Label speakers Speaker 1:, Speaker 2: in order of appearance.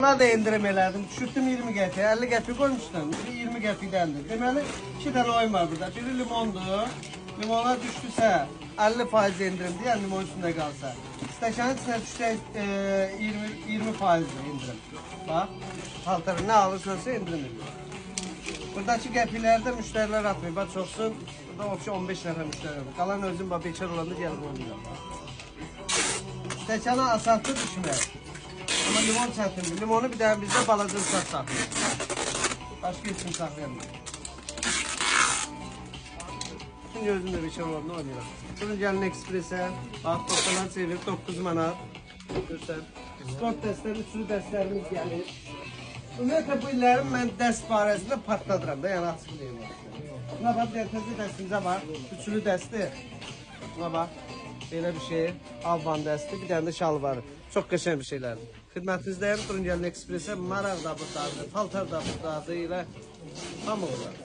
Speaker 1: Buna da indirim elədim. Düşürtdüm 20 qəpik. 50 qəpik qoymuşdum. Biri 20 qəpikdəndir. Deməli 2 dənə oyun var burada. Biri limondur. Limona düşdüsə 50% indirimdir. Yəni limon üstündə qalsa. Stəkanın içinə düşsə 20% indirim. Bax. Paltarı nə alırsansa indirim edir. Buradakı qəpikləri də müştərilər atmıyor. Bax çoxsun. Burada 15 nəfər müştəri olur. Qalan özün bax bekar olanda gəlib oynayır. Stəkana asatlı düşmək. Ama limon çətindir. Limonu bir daha bizdə balaca uşaq saxlayır. Başqa heç kim saxlayamıyor. Bütün gözümdə bekar olanda oynayıram. Bunun gəlin ekspresə. Bax, doktorlar çevir 9 manat. Görsən. Sport dəstələri, üçlü dəstələrimiz gəlir. Ümumiyyətlə bu illərin mən dəst barəsində partladıram da, yəni açıqlayayım. Buna bax, təzə dəstimizə var. Üçlü dəsti. Buna bax. Belə bir şey. Alban dəsti. Bir dənə də şalı var. Çox qəşəng bir şeylərdir. Xidmətinizdəyim. Durun gəlin ekspresə. Maraq da buradadır. Paltar da buradadır. Elə hamı var.